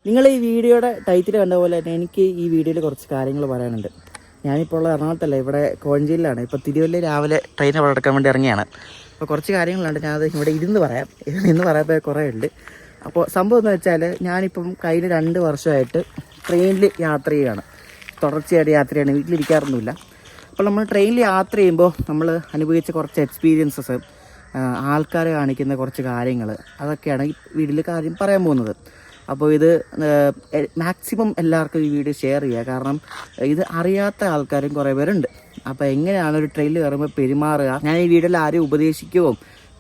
നിങ്ങൾ ഈ വീഡിയോയുടെ ടൈറ്റിൽ കണ്ട പോലെ തന്നെ എനിക്ക് ഈ വീഡിയോയിൽ കുറച്ച് കാര്യങ്ങൾ പറയാനുണ്ട്. ഞാനിപ്പോൾ ഉള്ള എറണാകുളത്തല്ല, ഇവിടെ കോഴഞ്ചേരിയിലാണ്. ഇപ്പോൾ തിരുവല്ല രാവിലെ ട്രെയിൻ അവിടെ എടുക്കാൻ വേണ്ടി ഇറങ്ങിയാണ്. അപ്പോൾ കുറച്ച് കാര്യങ്ങളുണ്ട്, ഞാനത് ഇവിടെ ഇരുന്ന് പറയാൻ കുറേ ഉണ്ട്. അപ്പോൾ സംഭവം എന്ന് വെച്ചാൽ, ഞാനിപ്പം കഴിഞ്ഞ 2 വർഷമായിട്ട് ട്രെയിനിൽ യാത്ര ചെയ്യുകയാണ്. തുടർച്ചയായിട്ട് യാത്രയാണ്, വീട്ടിലിരിക്കാറൊന്നുമില്ല. അപ്പോൾ നമ്മൾ ട്രെയിനിൽ യാത്ര ചെയ്യുമ്പോൾ നമ്മൾ അനുഭവിച്ച കുറച്ച് എക്സ്പീരിയൻസസ്, ആൾക്കാരെ കാണിക്കുന്ന കുറച്ച് കാര്യങ്ങൾ, അതൊക്കെയാണ് ഈ വീഡിയോയിൽ കാര്യം പറയാൻ പോകുന്നത്. അപ്പോൾ ഇത് മാക്സിമം എല്ലാവർക്കും ഈ വീഡിയോ ഷെയർ ചെയ്യുക, കാരണം ഇത് അറിയാത്ത ആൾക്കാരും കുറേ പേരുണ്ട്. അപ്പോൾ എങ്ങനെയാണ് ഒരു ട്രെയിനിൽ കയറുമ്പോൾ പെരുമാറുക, ഞാൻ ഈ വീഡിയോയിൽ ആരെയും ഉപദേശിക്കുകയോ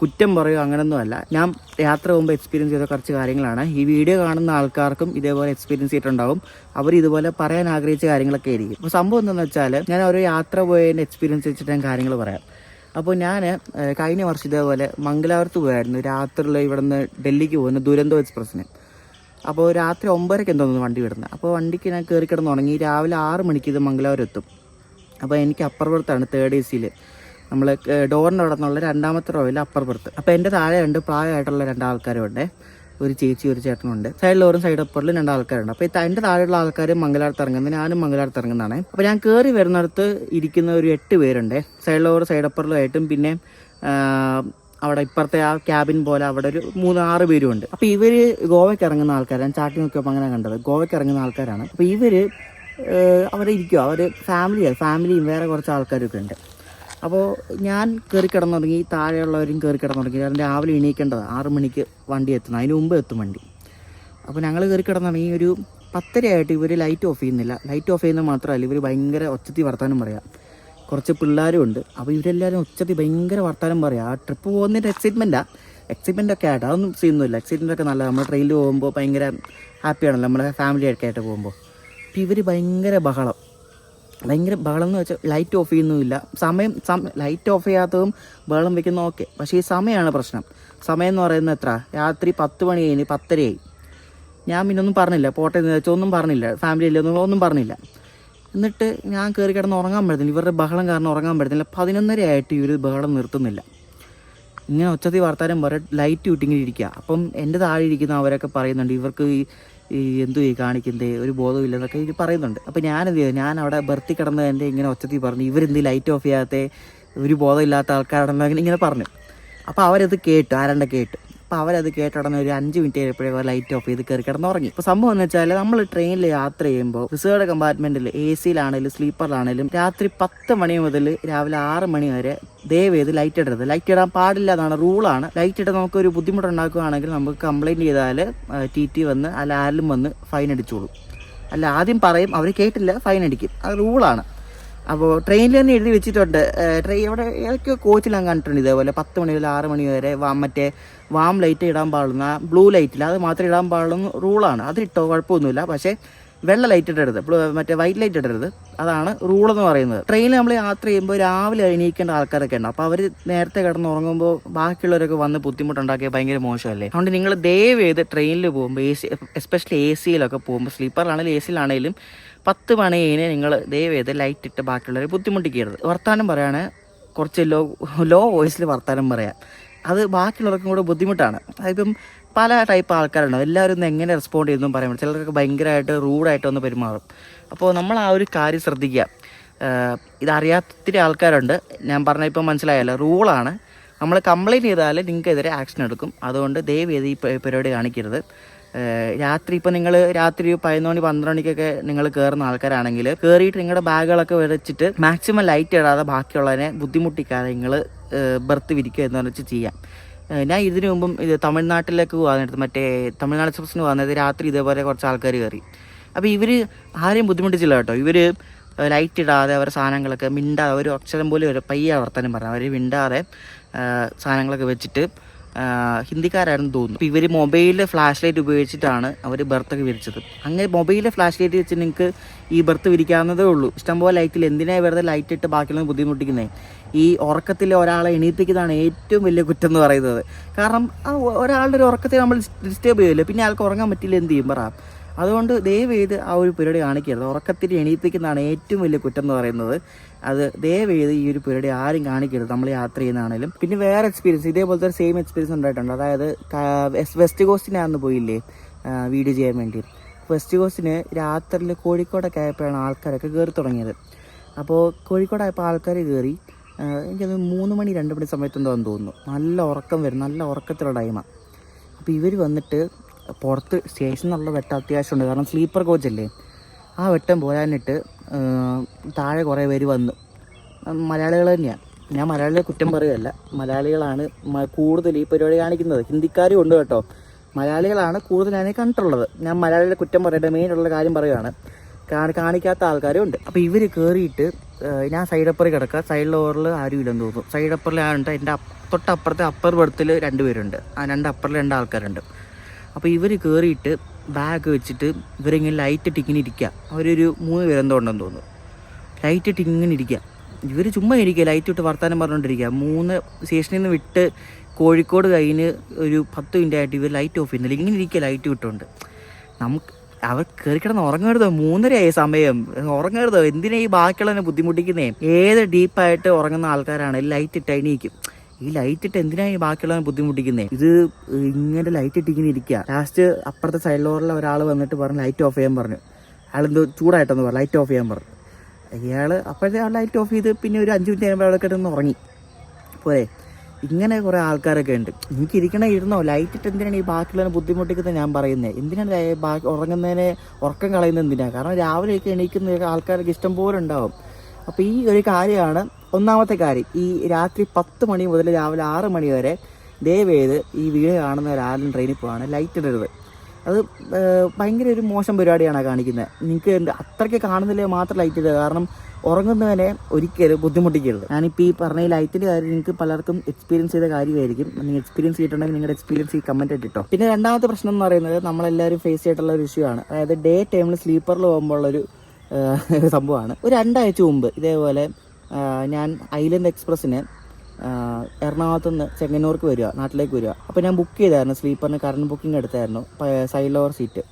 കുറ്റം പറയുകയോ അങ്ങനെയൊന്നുമല്ല. ഞാൻ യാത്ര പോകുമ്പോൾ എക്സ്പീരിയൻസ് ചെയ്ത കുറച്ച് കാര്യങ്ങളാണ്. ഈ വീഡിയോ കാണുന്ന ആൾക്കാർക്കും ഇതേപോലെ എക്സ്പീരിയൻസ് ചെയ്തിട്ടുണ്ടാവും. അവർ ഇതുപോലെ പറയാൻ ആഗ്രഹിച്ച കാര്യങ്ങളൊക്കെ ആയിരിക്കും. അപ്പോൾ സംഭവം എന്താണെന്ന് വെച്ചാൽ, ഞാൻ ഒരു യാത്ര പോയതിൻ്റെ എക്സ്പീരിയൻസ് വെച്ചിട്ട് ഞാൻ കാര്യങ്ങൾ പറയാം. അപ്പോൾ ഞാൻ കഴിഞ്ഞ വർഷം ഇതേപോലെ മംഗലാപുരത്ത് പോയായിരുന്നു. രാത്രിയിൽ ഇവിടെ നിന്ന് ഡൽഹിക്ക് പോകുന്ന ദുരന്തോ എക്സ്പ്രസ്സിന്. അപ്പോൾ രാത്രി 9:00 എന്തോന്നു വണ്ടി വിടുന്നത്. അപ്പോൾ വണ്ടിക്ക് ഞാൻ കയറി കിടന്ന് തുടങ്ങി. രാവിലെ 6 മണിക്ക് ഇത് മംഗലാപുരം എത്തും. അപ്പോൾ എനിക്ക് അപ്പർ ബർത്താണ്, 3rd AC നമ്മൾ ഡോറിൻ്റെ അവിടെ നിന്നുള്ള 2ാമത്തെ റോയിൽ അപ്പർ ബർത്ത്. അപ്പോൾ എൻ്റെ താഴെ 2 പ്രായമായിട്ടുള്ള 2 ആൾക്കാരുണ്ട്, ഒരു ചേച്ചി ഒരു ചേട്ടനുണ്ട്. സൈഡിലോറും സൈഡ് അപ്പറിലും 2 ആൾക്കാരുണ്ട്. അപ്പോൾ എൻ്റെ താഴെയുള്ള ആൾക്കാർ മംഗലാപുരത്ത് ഇറങ്ങുന്നത്, ഞാനും മംഗലാപുരത്ത് ഇറങ്ങുന്നതാണ്. അപ്പോൾ ഞാൻ കയറി വരുന്നിടത്ത് ഇരിക്കുന്ന ഒരു 8 പേരുണ്ട്, സൈഡിലോറും സൈഡ് അപ്പറിലുമായിട്ടും. പിന്നെ അവിടെ ഇപ്പുറത്തെ ആ ക്യാബിൻ പോലെ അവിടെ ഒരു 3-6 പേരും ഉണ്ട്. അപ്പോൾ ഇവർ ഗോവയ്ക്ക് ഇറങ്ങുന്ന ആൾക്കാരാണ്. ചാട്ടി നോക്കിയപ്പോൾ അങ്ങനെ കണ്ടത് ഗോവയ്ക്ക് ഇറങ്ങുന്ന ആൾക്കാരാണ്. അപ്പോൾ ഇവർ അവിടെ ഇരിക്കുക, അവർ ഫാമിലിയും വേറെ കുറച്ച് ആൾക്കാരൊക്കെ ഉണ്ട്. അപ്പോൾ ഞാൻ കയറി കിടന്നു തുടങ്ങി, താഴെയുള്ളവരും കയറി കിടന്നു തുടങ്ങി. കാരണം രാവിലെ എണീക്കേണ്ടത് 6 മണിക്ക് വണ്ടി എത്തുന്നു, അതിന് മുമ്പ് എത്തും വണ്ടി. അപ്പോൾ ഞങ്ങൾ കയറി കിടന്നു തുടങ്ങി. ഒരു 10:30 ആയിട്ട് ഇവർ ലൈറ്റ് ഓഫ് ചെയ്യുന്നില്ല. ലൈറ്റ് ഓഫ് ചെയ്യുന്നത് മാത്രമല്ല, ഇവർ ഭയങ്കര ഒച്ചത്തി വർത്താനം പറയാം. കുറച്ച് പിള്ളേരും ഉണ്ട്. അപ്പോൾ ഇവരെല്ലാവരും ഒച്ചത്തി ഭയങ്കര വർത്താനം പറയാം. ആ ട്രിപ്പ് പോകുന്നതിൻ്റെ എക്സൈറ്റ്മെൻ്റ് ഒക്കെ ആയിട്ട് അതൊന്നും ചെയ്യുന്നില്ല. എക്സൈറ്റ്മെൻ്റ് ഒക്കെ നല്ല, നമ്മൾ ട്രെയിനിൽ പോകുമ്പോൾ ഭയങ്കര ഹാപ്പിയാണല്ലോ, നമ്മുടെ ഫാമിലി ഒക്കെ ആയിട്ട് പോകുമ്പോൾ. അപ്പോൾ ഇവർ ഭയങ്കര ബഹളം എന്ന് വെച്ചാൽ ലൈറ്റ് ഓഫ് ചെയ്യുന്നുമില്ല. ലൈറ്റ് ഓഫ് ചെയ്യാത്തതും ബഹളം വയ്ക്കുന്നതും ഓക്കെ, പക്ഷേ ഈ സമയമാണ് പ്രശ്നം. സമയം എന്ന് പറയുന്നത് എത്ര, രാത്രി 10 മണി കഴിഞ്ഞ് 10:30 ആയി. ഞാൻ പിന്നെ ഒന്നും പറഞ്ഞില്ല, പോട്ടെ എന്ന് വെച്ചാൽ ഒന്നും പറഞ്ഞില്ല, ഫാമിലിയിലൊന്നും ഒന്നും പറഞ്ഞില്ല. എന്നിട്ട് ഞാൻ കയറി കിടന്ന് ഉറങ്ങാൻ പറ്റുന്നില്ല, ഇവരുടെ ബഹളം കാരണം ഉറങ്ങാൻ പറ്റുന്നില്ല. 11:30 ആയിട്ട് ഇവർ ബഹളം നിർത്തുന്നില്ല. ഇങ്ങനെ ഒച്ചത്തി വർത്താനം പറയാൻ ലൈറ്റ് വിട്ടിങ്ങനെ ഇരിക്കുക. അപ്പം എൻ്റെ താഴെ ഇരിക്കുന്ന അവരൊക്കെ പറയുന്നുണ്ട്, ഇവർക്ക് ഈ എന്തു കാണിക്കുന്നതേ, ഒരു ബോധമില്ലെന്നൊക്കെ ഇവർ പറയുന്നുണ്ട്. അപ്പോൾ ഞാനെന്ത് ചെയ്തു, ഞാൻ അവിടെ ബർത്തി കിടന്ന് എൻ്റെ ഇങ്ങനെ ഒച്ചത്തി പറഞ്ഞു, ഇവരെന്ത് ലൈറ്റ് ഓഫ് ചെയ്യാത്ത ഒരു ബോധമില്ലാത്ത ആൾക്കാരാണെന്ന് ഇങ്ങനെ പറഞ്ഞു. അപ്പോൾ അവരത് കേട്ടു, ആരണ്ട കേട്ടു. അപ്പോൾ അവരത് കേട്ടുടനെ ഒരു 5 മിനിറ്റ് കഴിഞ്ഞപ്പോഴേ ലൈറ്റ് ഓഫ് ചെയ്ത് കയറി കിടന്നുറങ്ങി. ഇപ്പോൾ സംഭവം എന്ന് വെച്ചാൽ, നമ്മൾ ട്രെയിനിൽ യാത്ര ചെയ്യുമ്പോൾ റിസർവ്ഡ് കമ്പാർട്ട്മെൻറ്റിൽ AC-ലാണെങ്കിലും സ്ലീപ്പറിലാണെങ്കിലും രാത്രി 10 മണി മുതൽ രാവിലെ 6 മണി വരെ ദയവേത് ലൈറ്റ് ഇടരുത്. ലൈറ്റ് ഇടാൻ പാടില്ല എന്നാണ് റൂളാണ്. ലൈറ്റ് ഇടാൻ നമുക്കൊരു ബുദ്ധിമുട്ടുണ്ടാക്കുകയാണെങ്കിൽ നമുക്ക് കംപ്ലയിൻറ്റ് ചെയ്താൽ TT വന്ന് അല്ല ആരിലും വന്ന് ഫൈൻ അടിച്ചോളൂ. അല്ല ആദ്യം പറയും, അവർ കേട്ടില്ല ഫൈൻ അടിക്കും, അത് റൂളാണ്. അപ്പോൾ ട്രെയിനിൽ തന്നെ എഴുതി വെച്ചിട്ടുണ്ട്. ഇവിടെ ഏതൊക്കെ കോച്ചിൽ അങ്ങ് കണ്ടിട്ടുണ്ട് ഇതേപോലെ 10 മണി മുതൽ 6 മണി വരെ മറ്റേ വാം ലൈറ്റ് ഇടാൻ പാടുന്ന, ബ്ലൂ ലൈറ്റിൽ അത് മാത്രമേ ഇടാൻ പാടുള്ളൂ റൂളാണ്. അതിട്ടോ കുഴപ്പമൊന്നുമില്ല, പക്ഷേ വെള്ള ലൈറ്റ് ഇടരുത്, മറ്റേ വൈറ്റ് ലൈറ്റ് ഇടരുത്, അതാണ് റൂളെന്ന് പറയുന്നത്. ട്രെയിനിൽ നമ്മൾ യാത്ര ചെയ്യുമ്പോൾ രാവിലെ എണീക്കേണ്ട ആൾക്കാരൊക്കെ ഉണ്ട്. അപ്പോൾ അവർ നേരത്തെ കിടന്ന് ഉറങ്ങുമ്പോൾ ബാക്കിയുള്ളവരൊക്കെ വന്ന് ബുദ്ധിമുട്ടുണ്ടാക്കിയാൽ ഭയങ്കര മോശമല്ലേ. അതുകൊണ്ട് നിങ്ങൾ ദയവ് ചെയ്ത് ട്രെയിനിൽ പോകുമ്പോൾ എസ്പെഷ്യലി AC-യിലൊക്കെ പോകുമ്പോൾ, സ്ലീപ്പറിലാണെങ്കിലും AC-യിലാണെങ്കിലും 10 മണി കഴിഞ്ഞ് നിങ്ങൾ ദയവ് ചെയ്ത് ലൈറ്റ് ഇട്ട് ബാക്കിയുള്ളവരെ ബുദ്ധിമുട്ടിക്കരുത്. വർത്താനം പറയുകയാണെങ്കിൽ കുറച്ച് ലോ വോയിസിൽ വർത്താനം പറയാം, അത് ബാക്കിയുള്ളവർക്കും കൂടെ ബുദ്ധിമുട്ടാണ്. അതിപ്പം പല ടൈപ്പ് ആൾക്കാരുണ്ടാവും, എല്ലാവരും ഒന്ന് എങ്ങനെ റെസ്പോണ്ട് ചെയ്യുന്നതും പറയാൻ പറ്റും. ചിലർക്ക് ഭയങ്കരമായിട്ട് റൂഡായിട്ട് ഒന്ന് പെരുമാറും. അപ്പോൾ നമ്മൾ ആ ഒരു കാര്യം ശ്രദ്ധിക്കുക. ഇതറിയാത്തിരി ആൾക്കാരുണ്ട്, ഞാൻ പറഞ്ഞ ഇപ്പം മനസ്സിലായല്ലോ, റൂളാണ്. നമ്മൾ കംപ്ലയിൻറ്റ് ചെയ്താൽ നിങ്ങൾക്കെതിരെ ആക്ഷൻ എടുക്കും. അതുകൊണ്ട് ദയവ് ചെയ്ത് ഈ പരിപാടി കാണിക്കരുത്. രാത്രി ഇപ്പം നിങ്ങൾ രാത്രി 11 മണി 12 മണിക്കൊക്കെ നിങ്ങൾ കയറുന്ന ആൾക്കാരാണെങ്കിൽ കയറിയിട്ട് നിങ്ങളുടെ ബാഗുകളൊക്കെ വെച്ചിട്ട് മാക്സിമം ലൈറ്റ് ഇടാതെ ബാക്കിയുള്ളതിനെ ബുദ്ധിമുട്ടിക്കാതെ നിങ്ങൾ ബർത്ത് വിരിക്കുക എന്ന് വെച്ച് ചെയ്യാം. ഞാൻ ഇതിനു മുമ്പും തമിഴ്നാട്ടിലേക്ക് പോകാനായിട്ട് മറ്റേ തമിഴ്നാട് എക്സ്പ്രസ്സിന് പോകുന്നത് രാത്രി ഇതേപോലെ കുറച്ച് ആൾക്കാർ കയറി. അപ്പോൾ ഇവർ ആരെയും ബുദ്ധിമുട്ടിച്ചില്ല കേട്ടോ. ഇവർ ലൈറ്റ് ഇടാതെ അവരുടെ സാധനങ്ങളൊക്കെ മിണ്ടാതെ, ഒരു അക്ഷരം പോലും ഒരു പയ്യ വർത്തനം പറഞ്ഞു, അവർ മിണ്ടാതെ സാധനങ്ങളൊക്കെ വെച്ചിട്ട്, ഹിന്ദിക്കാരായിരുന്നു തോന്നുന്നു. അപ്പോൾ ഇവർ മൊബൈലിൽ ഫ്ലാഷ് ലൈറ്റ് ഉപയോഗിച്ചിട്ടാണ് അവർ ബർത്തൊക്കെ വിരിച്ചത്. അങ്ങനെ മൊബൈലിൽ ഫ്ലാഷ് ലൈറ്റ് വെച്ച് നിങ്ങൾക്ക് ഈ ബർത്ത് വിരിക്കാവുന്നതേ ഉള്ളൂ. ഇഷ്ടംപോലെ ലൈറ്റിൽ എന്തിനാണ് വെറുതെ ലൈറ്റ് ഇട്ട് ബാക്കിയുള്ളത് ബുദ്ധിമുട്ടിക്കുന്നത്. ഈ ഉറക്കത്തിൽ ഒരാളെ എണീപ്പിക്കുന്നതാണ് ഏറ്റവും വലിയ കുറ്റം എന്ന് പറയുന്നത്. കാരണം ഒരാളുടെ ഒരു ഉറക്കത്തെ നമ്മൾ ഡിസ്റ്റർബ് ചെയ്യില്ല, പിന്നെ ആൾക്ക് ഉറങ്ങാൻ പറ്റില്ല, എന്ത് ചെയ്യും പറ. അതുകൊണ്ട് ദയവ് ചെയ്ത് ആ ഒരു പരിപാടി കാണിക്കരുത്. ഉറക്കത്തിൽ എണീപ്പിക്കുന്നതാണ് ഏറ്റവും വലിയ കുറ്റം എന്ന് പറയുന്നത്. അത് ദയവ് ചെയ്ത് ഈ ഒരു പരിപാടി ആരും കാണിക്കരുത്, നമ്മൾ യാത്ര ചെയ്യുന്നതാണെങ്കിലും. പിന്നെ വേറെ എക്സ്പീരിയൻസ്, ഇതേപോലത്തെ സെയിം എക്സ്പീരിയൻസ് ഉണ്ടായിട്ടുണ്ട്. അതായത് വെസ്റ്റ് കോസ്റ്റിനാന്ന് പോയില്ലേ വീഡിയോ ചെയ്യാൻ വേണ്ടി. വെസ്റ്റ് കോസ്റ്റിന് രാത്രിയിൽ കോഴിക്കോടൊക്കെ ആയപ്പോഴാണ് ആൾക്കാരൊക്കെ കയറി തുടങ്ങിയത്. അപ്പോൾ കോഴിക്കോടായപ്പോൾ ആൾക്കാർ കയറി, എനിക്കത് 3 മണി 2 മണി സമയത്തെന്തോന്ന് തോന്നുന്നു. നല്ല ഉറക്കം വരും, നല്ല ഉറക്കത്തിലുള്ള ടൈമാണ്. അപ്പോൾ ഇവർ വന്നിട്ട് പുറത്ത് സ്റ്റേഷനിലുള്ള വെട്ടം അത്യാവശ്യമുണ്ട്, കാരണം സ്ലീപ്പർ കോച്ചല്ലേ. ആ വെട്ടം പോരാനിട്ട് താഴെ കുറേ പേര് വന്നു. മലയാളികൾ തന്നെയാണ്, ഞാൻ മലയാളികളെ കുറ്റം പറയുകയല്ല, മലയാളികളാണ് കൂടുതൽ ഈ പരിപാടി കാണിക്കുന്നത്. ഹിന്ദിക്കാരും ഉണ്ട് കേട്ടോ, മലയാളികളാണ് കൂടുതൽ ഞാൻ കണ്ടിട്ടുള്ളത്. ഞാൻ മലയാളികളെ കുറ്റം പറയട്ടെ, മെയിനുള്ള കാര്യം പറയുകയാണ്, കാണിക്കാത്ത ആൾക്കാരും ഉണ്ട്. അപ്പോൾ ഇവർ കയറിയിട്ട് ഞാൻ സൈഡപ്പറിൽ കിടക്കുക, സൈഡ് ഓവറിൽ ആരും ഇല്ലെന്ന് തോന്നുന്നു. സൈഡപ്പറിൽ ആളുണ്ട്, എൻ്റെ തൊട്ടപ്പുറത്തെ അപ്പർ ബർത്തിൽ 2 പേരുണ്ട്, ആ 2 അപ്പറിൽ 2 ആൾക്കാരുണ്ട്. അപ്പോൾ ഇവർ കയറിയിട്ട് ബാഗ് വെച്ചിട്ട് ഇവരിങ്ങനെ ലൈറ്റ് ഇട്ടിങ്ങനെ ഇരിക്കുക. അവരൊരു 3 പേരെന്തോ ഉണ്ടെന്ന് തോന്നുന്നു. ലൈറ്റ് ഇട്ട് ഇങ്ങനെ ഇരിക്കുക, ഇവർ ചുമ്മാ ഇരിക്കുക, ലൈറ്റ് ഇട്ട് വർത്താനം പറഞ്ഞുകൊണ്ടിരിക്കുക. 3 സ്റ്റേഷനിൽ നിന്ന് വിട്ട് കോഴിക്കോട് കഴിഞ്ഞ് ഒരു 10 മിനിറ്റ് ആയിട്ട് ഇവർ ലൈറ്റ് ഓഫ് ചെയ്യുന്നില്ല, ഇങ്ങനെ ഇരിക്കുക ലൈറ്റ് വിട്ടുകൊണ്ട്. അവർ കയറി കിടന്ന് ഉറങ്ങരുതോ, 3:30 സമയം, ഉറങ്ങരുതോ, എന്തിനാ ഈ ബാക്കിയുള്ളതിനെ ബുദ്ധിമുട്ടിക്കുന്നേ? ഏത് ഡീപ്പായിട്ട് ഉറങ്ങുന്ന ആൾക്കാരാണ് ലൈറ്റ് ഇട്ട് എണീക്കും. ഈ ലൈറ്റ് ഇട്ട് എന്തിനാ ഈ ബാക്കിയുള്ളവനെ ബുദ്ധിമുട്ടിക്കുന്നേ? ഇത് ഇങ്ങനെ ലൈറ്റ് ഇട്ടിങ്ങനെ ഇരിക്കുക. ലാസ്റ്റ് അപ്പുറത്തെ സൈഡ് ലോറിലെ ഒരാൾ വന്നിട്ട് പറഞ്ഞു ലൈറ്റ് ഓഫ് ചെയ്യാൻ പറഞ്ഞു. അയാളെന്തോ ചൂടായിട്ടെന്ന് പറഞ്ഞു, ലൈറ്റ് ഓഫ് ചെയ്യാൻ പറഞ്ഞു. ഇയാൾ അപ്പോഴത്തെ ആ ലൈറ്റ് ഓഫ് ചെയ്ത് പിന്നെ ഒരു 5 മിനിറ്റ് കഴിയുമ്പോൾ അവിടെ കിടന്ന് ഉറങ്ങി പോരെ. ഇങ്ങനെ കുറേ ആൾക്കാരൊക്കെ ഉണ്ട്. എനിക്ക് ഇരുന്നോ, ലൈറ്റ് ഇട്ട് എന്തിനാണ് ഈ ബാക്കിയുള്ളതിനെ ബുദ്ധിമുട്ടിക്കുന്നത് ഞാൻ പറയുന്നത്. എന്തിനാണ് ഉറങ്ങുന്നതിനെ ഉറക്കം കളയുന്നത് എന്തിനാണ്? കാരണം രാവിലെയൊക്കെ എണീക്കുന്ന ആൾക്കാർക്ക് ഇഷ്ടം പോലെ ഉണ്ടാവും. അപ്പോൾ ഈ ഒരു കാര്യമാണ് ഒന്നാമത്തെ കാര്യം. ഈ രാത്രി 10 മണി മുതൽ രാവിലെ 6 മണി വരെ ദയവേത് ഈ വീഡിയോ കാണുന്ന ഒരാളും ട്രെയിനിൽ പോവാണ് ലൈറ്റ് ഇടരുത്. അത് ഭയങ്കര ഒരു മോശം പരിപാടിയാണ് കാണിക്കുന്നത്. നിങ്ങൾക്ക് അത്രയ്ക്ക് കാണുന്നില്ലേ മാത്രം ലൈറ്റ് ഇടുക, കാരണം ഉറങ്ങുന്നവനെ ഒരിക്കലും ബുദ്ധിമുട്ടിക്കരുത്. ഞാനിപ്പോൾ ഈ പറഞ്ഞ ഈ ലൈറ്റിൻ്റെ കാര്യം നിങ്ങൾക്ക് പലർക്കും എക്സ്പീരിയൻസ് ചെയ്ത കാര്യമായിരിക്കും. നിങ്ങൾ എക്സ്പീരിയൻസ് ചെയ്തിട്ടുണ്ടെങ്കിൽ നിങ്ങളുടെ എക്സ്പീരിയൻസ് ഈ കമൻറ്റ് ഇട്ടോ. പിന്നെ രണ്ടാമത്തെ പ്രശ്നം എന്ന് പറയുന്നത് നമ്മളെല്ലാവരും ഫേസ് ചെയ്തിട്ടുള്ള ഒരു ഇഷ്യൂ ആണ്. അതായത് ഡേ ടൈമിൽ സ്ലീപ്പറിൽ പോകുമ്പോൾ ഉള്ളൊരു സംഭവമാണ്. ഒരു 2 ആഴ്ച മുമ്പ് ഇതേപോലെ ഞാൻ ഐലൻഡ് എക്സ്പ്രസ്സിന് എറണാകുളത്ത് നിന്ന് ചെങ്ങന്നൂർക്ക് വരിക, നാട്ടിലേക്ക് വരിക. അപ്പോൾ ഞാൻ ബുക്ക് ചെയ്തായിരുന്നു, സ്ലീപ്പറിന് കറണ്ട് ബുക്കിംഗ് എടുത്തായിരുന്നു, സൈഡ് ലോവർ സീറ്റ്.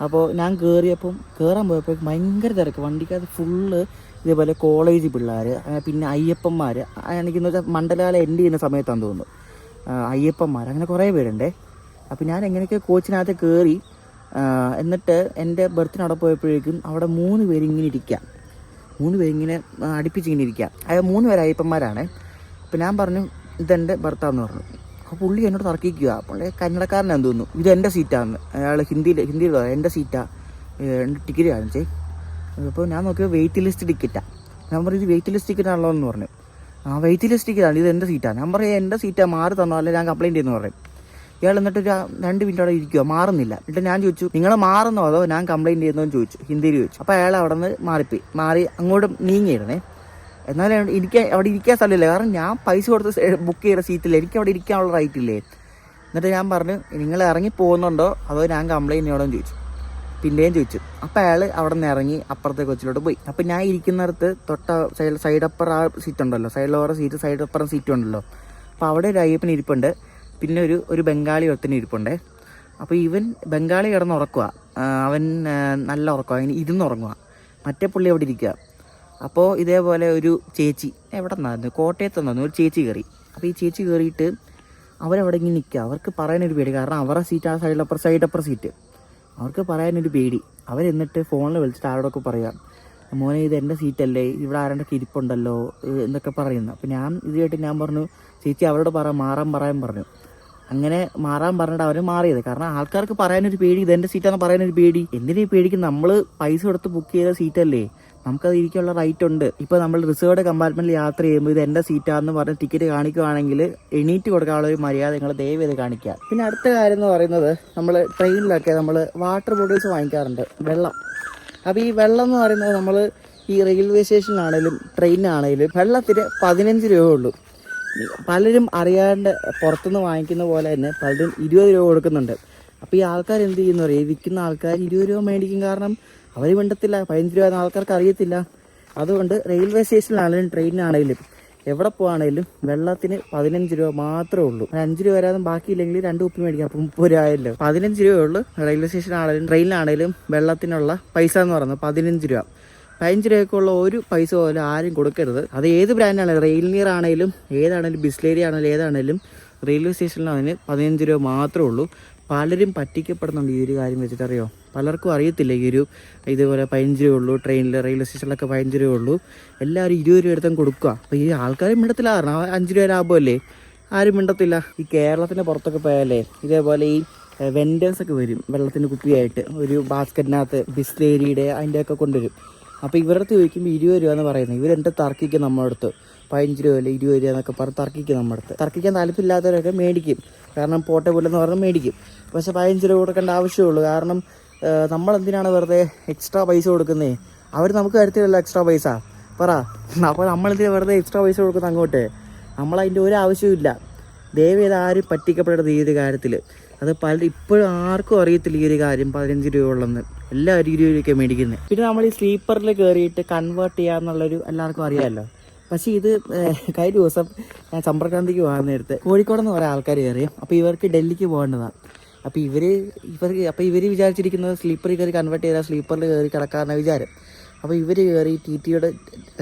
അപ്പോൾ ഞാൻ കയറാൻ പോയപ്പോൾ ഭയങ്കര തിരക്ക്, വണ്ടിക്കകത്ത് ഫുള്ള് ഇതേപോലെ കോളേജ് പിള്ളേർ, പിന്നെ അയ്യപ്പന്മാർ, എനിക്കെന്ന് വെച്ചാൽ മണ്ഡലകാലം എൻഡ് ചെയ്യുന്ന സമയത്താണെന്ന് തോന്നുന്നു, അയ്യപ്പന്മാർ, അങ്ങനെ കുറേ പേരുണ്ടേ. അപ്പോൾ ഞാൻ എങ്ങനെയൊക്കെ കോച്ചിനകത്ത് കയറി, എന്നിട്ട് എൻ്റെ ബർത്തിനവിടെ പോയപ്പോഴേക്കും അവിടെ 3 പേരിങ്ങനെ ഇരിക്കുക, 3 പേരിങ്ങനെ അടുപ്പിച്ചിങ്ങനെ ഇരിക്കുക. അതായത് 3 പേര് അയ്യപ്പന്മാരാണ്. അപ്പോൾ ഞാൻ പറഞ്ഞു ഇതെൻ്റെ ബർത്താന്ന് പറഞ്ഞു. അപ്പോൾ പുള്ളി എന്നോട് തർക്കിക്കുക. പുള്ളി കന്നഡക്കാരനാണെന്ന് തോന്നുന്നു, ഇത് എൻ്റെ സീറ്റാണെന്ന്. അയാൾ ഹിന്ദിയിൽ പറയാം, എൻ്റെ സീറ്റാ, ടിക്കറ്റ് കാണിച്ചേ. അപ്പോൾ ഞാൻ നോക്കിയത് വെയിറ്റ് ലിസ്റ്റ് ടിക്കറ്റാണ്. ഞാൻ പറഞ്ഞു ഇത് വെയിറ്റ് ലിസ്റ്റ് ടിക്കറ്റാണല്ലോ എന്ന് പറഞ്ഞു. ആ വെയിറ്റ് ലിസ്റ്റ് ടിക്കറ്റാണ്, ഇത് എൻ്റെ സീറ്റാണ്. ഞാൻ പറയും എൻ്റെ സീറ്റാണ്, മാറി തന്നോ അല്ലെ ഞാൻ കംപ്ലയിൻറ്റ് ചെയ്യുന്നു പറയും. ഇയാൾ എന്നിട്ട് 2 മിനിറ്റ് അവിടെ ഇരിക്കുക, മാറുന്നില്ല. എന്നിട്ട് ഞാൻ ചോദിച്ചു നിങ്ങൾ മാറുന്നോ അതോ ഞാൻ കംപ്ലയിൻറ്റ് ചെയ്യുന്നതെന്ന് ചോദിച്ചു, ഹിന്ദിയിൽ ചോദിച്ചു. അപ്പോൾ അയാൾ അവിടെ നിന്ന് മാറി അങ്ങോട്ട് നീങ്ങിയിരുന്നേ. എന്നാലും അവിടെ ഇരിക്കാൻ സ്ഥലമില്ല, കാരണം ഞാൻ പൈസ കൊടുത്ത് ബുക്ക് ചെയ്ത സീറ്റില്ല, എനിക്ക് അവിടെ ഇരിക്കാനുള്ള റൈറ്റ് ഇല്ലേ. എന്നിട്ട് ഞാൻ പറഞ്ഞു നിങ്ങൾ ഇറങ്ങി പോകുന്നുണ്ടോ അതോ ഞാൻ കംപ്ലയിൻറ്റ് ചെയ്യണമെന്ന് ചോദിച്ചു. പിന്നെയും ചോദിച്ചു. അപ്പോൾ അയാൾ അവിടെ നിന്ന് ഇറങ്ങി അപ്പുറത്തെ കൊച്ചിലോട്ട് പോയി. അപ്പോൾ ഞാൻ ഇരിക്കുന്നിടത്ത് സൈഡ് അപ്പർ ആ സീറ്റ് ഉണ്ടല്ലോ, സൈഡ് ലോവർ സീറ്റ്, സൈഡ് അപ്പറും സീറ്റ് ഉണ്ടല്ലോ. അപ്പോൾ അവിടെ ഒരു അയ്യപ്പൻ ഇരിപ്പുണ്ട്, പിന്നെ ഒരു ബംഗാളി ഒരുത്തന് ഇരിപ്പുണ്ട്. അപ്പോൾ ഇവൻ ബംഗാളി കിടന്ന് ഉറക്കുക, അവൻ നല്ല ഉറക്കുക, അവന് ഇരുന്നുറങ്ങുക. മറ്റേ പുള്ളി അവിടെ ഇരിക്കുക. അപ്പോൾ ഇതേപോലെ ഒരു ചേച്ചി എവിടെ നിന്നായിരുന്നു, കോട്ടയത്ത് നിന്നായിരുന്നു, ഒരു ചേച്ചി കയറി. അപ്പോൾ ഈ ചേച്ചി കയറിയിട്ട് അവരവിടെ ഇങ്ങനെ നിൽക്കുക. അവർക്ക് പറയാനൊരു പേടി, കാരണം അവരുടെ സീറ്റ് ആ സൈഡ് അപ്പർ സീറ്റ്, അവർക്ക് പറയാനൊരു പേടി. അവരെന്നിട്ട് ഫോണിൽ വിളിച്ചിട്ട് ആരോടൊക്കെ പറയാം, മോനെ ഇത് എൻ്റെ സീറ്റല്ലേ, ഇവിടെ ആരോടൊക്കെ ഇരിപ്പുണ്ടല്ലോ എന്നൊക്കെ പറയുന്നു. അപ്പോൾ ഞാൻ ഇത് കേട്ട് ഞാൻ പറഞ്ഞു ചേച്ചി അവരോട് മാറാൻ പറഞ്ഞു. അങ്ങനെ മാറാൻ പറഞ്ഞിട്ട് അവർ മാറിയത്. കാരണം ആൾക്കാർക്ക് പറയാനൊരു പേടി, ഇതെൻ്റെ സീറ്റാന്ന് പറയാനൊരു പേടി. എന്തിനാ ഈ പേടിക്ക്? നമ്മൾ പൈസ കൊടുത്ത് ബുക്ക് ചെയ്ത സീറ്റല്ലേ, നമുക്കത് ഇരിക്കാനുള്ള റൈറ്റ് ഉണ്ട്. ഇപ്പോൾ നമ്മൾ റിസർവ്ഡ് കമ്പാർട്ട്മെൻറ്റിൽ യാത്ര ചെയ്യുമ്പോൾ ഇത് എൻ്റെ സീറ്റാന്ന് പറഞ്ഞ് ടിക്കറ്റ് കാണിക്കുകയാണെങ്കിൽ എണീറ്റ് കൊടുക്കാനുള്ള ഒരു മര്യാദ നിങ്ങൾ ദയവ് ചെയ്ത് കാണിക്കുക. പിന്നെ അടുത്ത കാര്യം എന്ന് പറയുന്നത്, നമ്മൾ ട്രെയിനിലൊക്കെ നമ്മൾ വാട്ടർ ബോട്ടിൽസ് വാങ്ങിക്കാറുണ്ട്, വെള്ളം. അപ്പോൾ ഈ വെള്ളം എന്ന് പറയുന്നത് നമ്മൾ ഈ റെയിൽവേ സ്റ്റേഷനിലാണേലും ട്രെയിനിലാണേലും വെള്ളത്തിന് 15 രൂപ ഉള്ളൂ. പലരും അറിയാണ്ട് പുറത്തുനിന്ന് വാങ്ങിക്കുന്ന പോലെ തന്നെ പലരും 20 രൂപ കൊടുക്കുന്നുണ്ട്. അപ്പോൾ ഈ ആൾക്കാർ എന്ത് ചെയ്യുന്നു പറയും, വിൽക്കുന്ന ആൾക്കാർ 20 രൂപ മേടിക്കും, കാരണം അവർ വേണ്ടത്തില്ല, 15 രൂപ ആൾക്കാർക്ക് അറിയത്തില്ല. അതുകൊണ്ട് റെയിൽവേ സ്റ്റേഷനിലാണെങ്കിലും ട്രെയിനിനാണെങ്കിലും എവിടെ പോകുകയാണെങ്കിലും വെള്ളത്തിന് 15 രൂപ മാത്രമേ ഉള്ളൂ. 5 രൂപ വരാതെ ബാക്കിയില്ലെങ്കിൽ 2 കുപ്പി മേടിക്കാം, അപ്പം 30 രൂപ ആയല്ലോ. 15 രൂപയേ ഉള്ളൂ റെയിൽവേ സ്റ്റേഷനാണെങ്കിലും ട്രെയിനിലാണെങ്കിലും വെള്ളത്തിനുള്ള പൈസ എന്ന് പറയുന്നത് 15 രൂപ. 15 രൂപയ്ക്കുള്ള ഒരു പൈസ പോലും ആരും കൊടുക്കരുത്. അത് ഏത് ബ്രാൻഡാണെങ്കിലും, റെയിൽ നിയർ ആണെങ്കിലും ഏതാണെങ്കിലും, ബിസ്ലേരി ആണെങ്കിലും ഏതാണെങ്കിലും റെയിൽവേ സ്റ്റേഷനിൽ അതിന് 15 രൂപ മാത്രമേ ഉള്ളൂ. പലരും പറ്റിക്കപ്പെടുന്നുണ്ട് ഈ ഒരു കാര്യം വെച്ചിട്ടറിയോ. പലർക്കും അറിയത്തില്ല ഇതുപോലെ 15 രൂപയുള്ളൂ, ട്രെയിനിൽ റെയിൽവേ സ്റ്റേഷനിലൊക്കെ 15 രൂപയുള്ളൂ, എല്ലാവരും 20 രൂപ എടുത്തും കൊടുക്കുക. അപ്പോൾ ഈ ആൾക്കാരും മിണ്ടത്തില്ല, കാരണം 5 രൂപ ലാഭമല്ലേ, ആരും മിണ്ടത്തില്ല. ഈ കേരളത്തിൻ്റെ പുറത്തൊക്കെ പോയാലേ ഇതേപോലെ ഈ വെൻഡേഴ്സൊക്കെ വരും വെള്ളത്തിൻ്റെ കുപ്പിയായിട്ട്, ഒരു ബാസ്ക്കറ്റിനകത്ത് ബിസ്ലേരിയുടെ അതിൻ്റെയൊക്കെ കൊണ്ടുവരും. അപ്പോൾ ഇവരുടെ ചോദിക്കുമ്പോൾ 20 രൂപ എന്ന് പറയുന്നത്, ഇവരെന്ത് തർക്കിക്കും നമ്മുടെ അടുത്ത്, 15 രൂപ അല്ലേ 20 രൂപ എന്നൊക്കെ പറഞ്ഞ് തർക്കിക്കും നമ്മുടെ അടുത്ത്. തർക്കിക്കാൻ താല്പര്യമില്ലാത്തവരൊക്കെ മേടിക്കും, കാരണം പോർട്ടബിൾ എന്ന് പറഞ്ഞാൽ മേടിക്കും. പക്ഷേ 15 രൂപ കൊടുക്കേണ്ട ആവശ്യമുള്ളൂ, കാരണം നമ്മളെന്തിനാണ് വെറുതെ എക്സ്ട്രാ പൈസ കൊടുക്കുന്നത്, അവർ നമുക്ക് തരത്തില്ലല്ലോ എക്സ്ട്രാ പൈസ, പറ. അപ്പോൾ നമ്മളെന്തിനാണ് വെറുതെ എക്സ്ട്രാ പൈസ കൊടുക്കുന്നത് അങ്ങോട്ട്, നമ്മളതിൻ്റെ ഒരു ആവശ്യമില്ല. ദയവേത് ആരും പറ്റിക്കപ്പെടരുത് ഈ ഒരു കാര്യത്തിൽ. അത് ഇപ്പോഴും ആർക്കും അറിയത്തില്ല ഈ ഒരു കാര്യം 15 രൂപ ഉള്ളെന്ന്, എല്ലാവരും 20 രൂപയൊക്കെ മേടിക്കുന്നത്. പിന്നെ നമ്മൾ ഈ സ്ലീപ്പറിൽ കയറിയിട്ട് കൺവേർട്ട് ചെയ്യാന്നുള്ളൊരു എല്ലാവർക്കും അറിയാമല്ലോ. പക്ഷേ ഇത് കഴിഞ്ഞ ദിവസം ഞാൻ സമ്പർക്രാന്തിക്ക് പോകാൻ നേരത്ത് കോഴിക്കോടെന്ന് കുറേ ആൾക്കാർ കയറി. അപ്പോൾ ഇവർക്ക് ഡൽഹിക്ക് പോകേണ്ടതാണ്. അപ്പോൾ ഇവർ വിചാരിച്ചിരിക്കുന്നത് സ്ലീപ്പറിൽ കയറി കൺവേർട്ട് ചെയ്താൽ സ്ലീപ്പറിൽ കയറി കിടക്കാമെന്ന വിചാരം. അപ്പോൾ ഇവർ കയറി TTയുടെ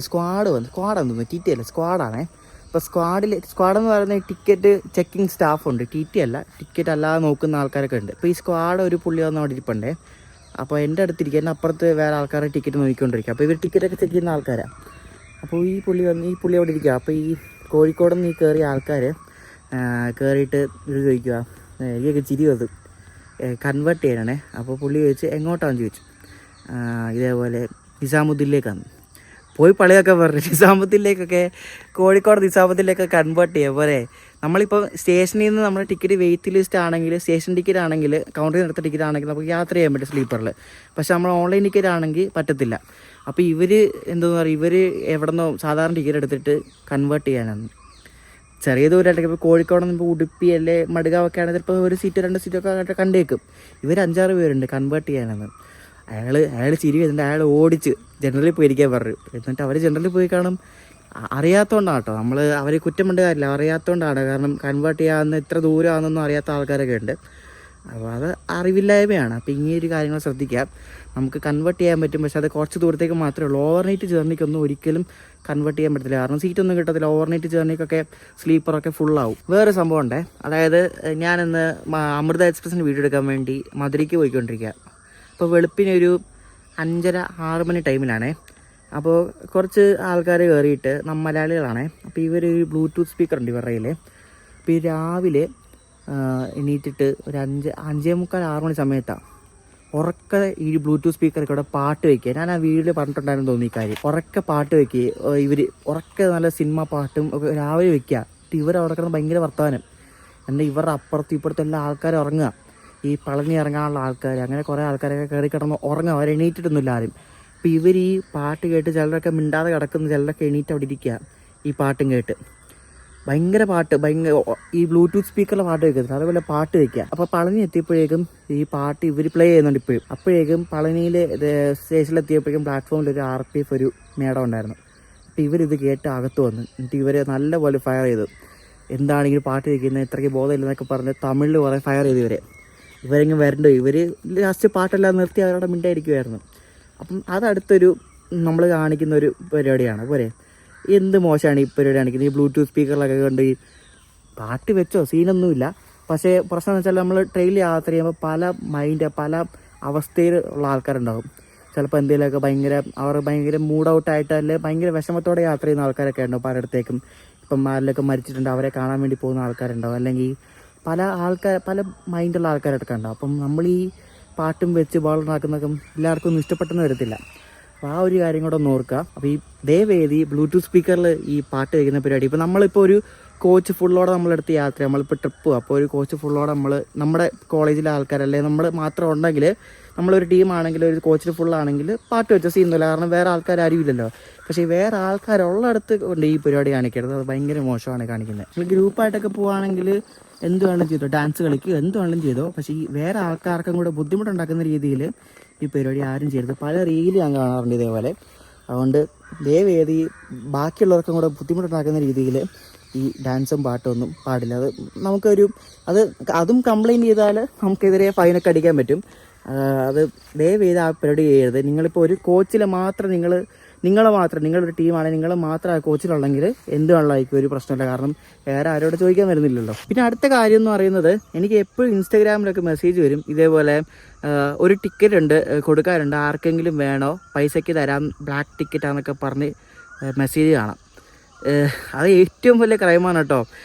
സ്ക്വാഡെന്ന് TT അല്ല, സ്ക്വാഡാണേ. അപ്പോൾ സ്ക്വാഡെന്ന് പറയുന്ന ടിക്കറ്റ് ചെക്കിങ് സ്റ്റാഫുണ്ട്, TT അല്ല, ടിക്കറ്റ് അല്ലാതെ നോക്കുന്ന ആൾക്കാരൊക്കെ ഉണ്ട്. അപ്പോൾ ഈ സ്ക്വാഡ് ഒരു പുള്ളി വന്ന് അവിടെ ഇരിപ്പുണ്ടേ. അപ്പോൾ എൻ്റെ അടുത്തിരിക്കുക, എൻ്റെ അപ്പുറത്ത് വേറെ ആൾക്കാരെ ടിക്കറ്റ് നോക്കിക്കൊണ്ടിരിക്കുക. അപ്പോൾ ഇവർ ടിക്കറ്റൊക്കെ ചെക്ക് ചെയ്യുന്ന ആൾക്കാരാണ്. അപ്പോൾ ഈ പുള്ളി അവിടെ ഇരിക്കുക. അപ്പോൾ ഈ കോഴിക്കോട് നിന്ന് ഈ കയറിയ ആൾക്കാർ കയറിയിട്ട് ഇത് ചോദിക്കുക, എനിക്കൊക്കെ ചിരി വന്നു, കൺവേർട്ട് ചെയ്യണേ. അപ്പോൾ പുള്ളി ചോദിച്ചു എങ്ങോട്ടാണെന്ന് ചോദിച്ചു. ഇതേപോലെ നിസാമുദ്ദീനിലേക്കാണ്. പോയി പള്ളിയൊക്കെ പറഞ്ഞു, നിസാമുദ്ദീനിലേക്കൊക്കെ, കോഴിക്കോട് നിസാമുദ്ദീനിലേക്കൊക്കെ കൺവേർട്ട് ചെയ്യുക പോരെ. നമ്മളിപ്പോൾ സ്റ്റേഷനിൽ നിന്ന് നമ്മുടെ ടിക്കറ്റ് വെയിറ്റ് ലിസ്റ്റ് ആണെങ്കിൽ, സ്റ്റേഷൻ ടിക്കറ്റ് ആണെങ്കിൽ, കൗണ്ടറിൽ എടുത്ത ടിക്കറ്റ് ആണെങ്കിൽ നമുക്ക് യാത്ര ചെയ്യാൻ പറ്റും സ്ലീപ്പറിൽ. പക്ഷേ നമ്മൾ ഓൺലൈൻ ടിക്കറ്റ് ആണെങ്കിൽ പറ്റത്തില്ല. അപ്പോൾ ഇവർ എന്താണെന്ന് പറയുക, ഇവർ എവിടെന്നോ സാധാരണ ടിക്കറ്റ് എടുത്തിട്ട് കൺവേർട്ട് ചെയ്യാനാണ്. ചെറിയ ദൂരമായിട്ടൊക്കെ ഇപ്പോൾ കോഴിക്കോട് നിന്ന് ഇപ്പോൾ ഉടുപ്പി അല്ലെ മടുകാവൊക്കെ ആണെങ്കിൽ ചിലപ്പോൾ ഒരു സീറ്റ് 2 സീറ്റൊക്കെ കണ്ടേക്കും. ഇവർ 5-6 പേരുണ്ട് കൺവേർട്ട് ചെയ്യാനാണ്. അയാൾ ചിരി വരുന്നുണ്ട്, അയാൾ ഓടിച്ച് ജനറലിൽ പോയിരിക്കാൻ പറഞ്ഞു. എന്നിട്ട് അവർ ജനറലിൽ പോയി കാണും, അറിയാത്തതുകൊണ്ടാണ് കേട്ടോ, അവർ കുറ്റം കൊണ്ട് കാര്യമില്ല, അറിയാത്തതുകൊണ്ടാണ്. കാരണം കൺവേർട്ട് ചെയ്യാവുന്ന ഇത്ര ദൂരമാണെന്നൊന്നും അറിയാത്ത ആൾക്കാരൊക്കെ ഉണ്ട്. അപ്പോൾ അത് അറിവില്ലായ്മയാണ്. അപ്പോൾ ഇങ്ങനെയൊരു കാര്യങ്ങൾ ശ്രദ്ധിക്കാം. നമുക്ക് കൺവേർട്ട് ചെയ്യാൻ പറ്റും, പക്ഷേ അത് കുറച്ച് ദൂരത്തേക്ക് മാത്രമേ ഉള്ളൂ. ഓവർനൈറ്റ് ജേർണിക്കൊന്നും ഒരിക്കലും കൺവേർട്ട് ചെയ്യാൻ പറ്റത്തില്ല, കാരണം സീറ്റൊന്നും കിട്ടത്തില്ല. ഓവർനൈറ്റ് ജേർണിക്കൊക്കെ സ്ലീപ്പറൊക്കെ ഫുള്ളാവും. വേറെ സംഭവം ഉണ്ടേ, അതായത് ഞാനിന്ന് അമൃത എക്സ്പ്രസിന് വീഡിയോ എടുക്കാൻ വേണ്ടി മധുരയ്ക്ക് പോയിക്കൊണ്ടിരിക്കുക. അപ്പോൾ വെളുപ്പിനൊരു 5:30-6 മണി ടൈമിലാണേ. അപ്പോൾ കുറച്ച് ആൾക്കാർ കയറിയിട്ട് മലയാളികളാണേ. അപ്പോൾ ഇവരൊരു ബ്ലൂടൂത്ത് സ്പീക്കർ ഉണ്ട് ഇവരുടെ കയ്യിൽ. അപ്പോൾ ഈ രാവിലെ എണീറ്റിട്ട് ഒരു 5:45-6 മണി സമയത്താണ് ഉറക്കെ ഈ ബ്ലൂടൂത്ത് സ്പീക്കറൊക്കെ ഇവിടെ പാട്ട് വയ്ക്കുക. ഞാൻ ആ വീഡിയോയിൽ പറഞ്ഞിട്ടുണ്ടായിരുന്നു തോന്നി ഈ കാര്യം. ഉറക്കെ പാട്ട് വയ്ക്കുക, ഇവർ ഉറക്കെ നല്ല സിനിമ പാട്ടും ഒക്കെ രാവിലെ വയ്ക്കുക. ഇവരവിടെ കിടന്ന് ഭയങ്കര വർത്തമാനം. എന്നാൽ ഇവരുടെ അപ്പുറത്തും ഇപ്പുറത്തും എല്ലാ ആൾക്കാരും ഉറങ്ങുക, ഈ പളനി ഇറങ്ങാനുള്ള ആൾക്കാർ, അങ്ങനെ കുറേ ആൾക്കാരൊക്കെ കയറി കിടന്ന് ഉറങ്ങുക. അവർ എണീറ്റിട്ടൊന്നുമില്ല ആരും. അപ്പോൾ ഇവർ ഈ പാട്ട് കേട്ട് ചിലരൊക്കെ മിണ്ടാതെ കിടക്കുന്നു, ചിലരൊക്കെ എണീറ്റ് അവിടെ ഇരിക്കുക ഈ പാട്ടും കേട്ട്. ഭയങ്കര ഈ ബ്ലൂടൂത്ത് സ്പീക്കറിലെ പാട്ട് വയ്ക്കത്തില്ല, അതേപോലെ പാട്ട് വയ്ക്കുക. അപ്പോൾ പളനി എത്തിയപ്പോഴേക്കും ഈ പാട്ട് ഇവർ പ്ലേ ചെയ്യുന്നുണ്ട് ഇപ്പോഴും. അപ്പോഴേക്കും പളനിയിൽ സ്റ്റേഷനിലെത്തിയപ്പോഴേക്കും പ്ലാറ്റ്ഫോമിൽ ഒരു RPF ഒരു മേഡം ഉണ്ടായിരുന്നു. അപ്പോൾ ഇവരിത് കേട്ട് അകത്ത് വന്നു. എന്നിട്ട് ഇവർ നല്ലപോലെ ഫയർ ചെയ്തു. എന്താണെങ്കിലും പാട്ട് വയ്ക്കുന്നത്, ഇത്രയ്ക്ക് ബോധമില്ലെന്നൊക്കെ പറഞ്ഞ് തമിഴിൽ കുറേ ഫയർ ചെയ്തു ഇവരെങ്കിലും വരണ്ടോ. ഇവർ ലാസ്റ്റ് പാട്ടെല്ലാം നിർത്തി അവരുടെ മിണ്ടായിരിക്കുമായിരുന്നു. അപ്പം അതടുത്തൊരു നമ്മൾ കാണിക്കുന്ന ഒരു പരിപാടിയാണ് പോരെ. എന്ത് മോശമാണ് ഈ പരിപാടി കാണിക്കുന്നത്. ഈ ബ്ലൂടൂത്ത് സ്പീക്കറിലൊക്കെ കൊണ്ട് ഈ പാട്ട് വെച്ചോ, സീനൊന്നുമില്ല. പക്ഷേ പ്രശ്നം എന്ന് വെച്ചാൽ നമ്മൾ ട്രെയിനിൽ യാത്ര ചെയ്യുമ്പോൾ പല അവസ്ഥയിൽ ഉള്ള ആൾക്കാരുണ്ടാകും. ചിലപ്പോൾ എന്തെങ്കിലുമൊക്കെ ഭയങ്കര മൂഡ് ഔട്ടായിട്ട് അല്ലെങ്കിൽ ഭയങ്കര വിഷമത്തോടെ യാത്ര ചെയ്യുന്ന ആൾക്കാരൊക്കെ ഉണ്ടാവും പലയിടത്തേക്കും. ഇപ്പം ആരിലൊക്കെ മരിച്ചിട്ടുണ്ട്, അവരെ കാണാൻ വേണ്ടി പോകുന്ന ആൾക്കാരുണ്ടാവും. അല്ലെങ്കിൽ പല മൈൻഡുള്ള ആൾക്കാരൊക്കെ ഉണ്ടാവും. അപ്പം നമ്മൾ ഈ പാട്ടും വെച്ച് ബോളുണ്ടാക്കുന്നതൊക്കെ എല്ലാവർക്കും ഒന്നും ഇഷ്ടപ്പെട്ടെന്ന് വരത്തില്ല. അപ്പോൾ ആ ഒരു കാര്യം കൂടെ ഒന്ന് ഓർക്കുക. അപ്പോൾ ഈ ദയവേദി ബ്ലൂടൂത്ത് സ്പീക്കറിൽ ഈ പാട്ട് വയ്ക്കുന്ന പരിപാടി, ഇപ്പോൾ നമ്മളിപ്പോൾ ഒരു കോച്ച് ഫുള്ളോടെ നമ്മളെടുത്ത് യാത്ര, നമ്മളിപ്പോൾ ട്രിപ്പ്, അപ്പോൾ ഒരു കോച്ച് ഫുള്ളോടെ നമ്മുടെ കോളേജിലെ ആൾക്കാരല്ലേ നമ്മൾ മാത്രം ഉണ്ടെങ്കിൽ, നമ്മളൊരു ടീമാണെങ്കിൽ ഒരു കോച്ചിൽ ഫുള്ളാണെങ്കിൽ പാട്ട് വെച്ച സീനൊന്നുമില്ല, കാരണം വേറെ ആൾക്കാരും ഇല്ലല്ലോ. പക്ഷേ വേറെ ആൾക്കാരുള്ളിടത്ത് കൊണ്ട് ഈ പരിപാടി കാണിക്കരുത്, അത് ഭയങ്കര മോശമാണ് കാണിക്കുന്നത്. നമ്മൾ ഗ്രൂപ്പായിട്ടൊക്കെ പോവുകയാണെങ്കിൽ എന്ത് വേണമെങ്കിലും ചെയ്തോ, ഡാൻസ് കളിക്കുക, എന്ത് വേണമെങ്കിലും ചെയ്തോ. പക്ഷേ ഈ വേറെ ആൾക്കാർക്കും കൂടെ ബുദ്ധിമുട്ടുണ്ടാക്കുന്ന രീതിയിൽ ഈ പരിപാടി ആരും ചെയ്യരുത്. പല റീല് ഞാൻ കാണാറുണ്ട് ഇതേപോലെ. അതുകൊണ്ട് ദയവേദി ബാക്കിയുള്ളവർക്കും കൂടെ ബുദ്ധിമുട്ടുണ്ടാക്കുന്ന രീതിയിൽ ഈ ഡാൻസും പാട്ടൊന്നും പാടില്ല. അതും കംപ്ലയിൻറ്റ് ചെയ്താൽ നമുക്കെതിരെ ഫൈനൊക്കെ അടിക്കാൻ പറ്റും. അത് ദയവേദി ആ പരിപാടി ചെയ്യരുത്. നിങ്ങളിപ്പോൾ ഒരു കോച്ചിൽ മാത്രം നിങ്ങൾ നിങ്ങൾ മാത്രം, നിങ്ങളൊരു ടീമാണ്, നിങ്ങൾ മാത്രം ആ കോച്ചിലുള്ളെങ്കിൽ എന്ത് വെള്ളമായിരിക്കും ഒരു പ്രശ്നമില്ല. കാരണം വേറെ ആരോട് ചോദിക്കാൻ വരുന്നില്ലല്ലോ. പിന്നെ അടുത്ത കാര്യം എന്ന് പറയുന്നത്, എനിക്ക് എപ്പോഴും ഇൻസ്റ്റാഗ്രാമിലൊക്കെ മെസ്സേജ് വരും ഇതേപോലെ ഒരു ടിക്കറ്റ് ഉണ്ട് കൊടുക്കാറുണ്ട്, ആർക്കെങ്കിലും വേണോ, പൈസയ്ക്ക് തരാം, ബ്ലാക്ക് ടിക്കറ്റാന്നൊക്കെ പറഞ്ഞ് മെസ്സേജ് കാണാം. അത് ഏറ്റവും വലിയ ക്രൈമാണ് കേട്ടോ.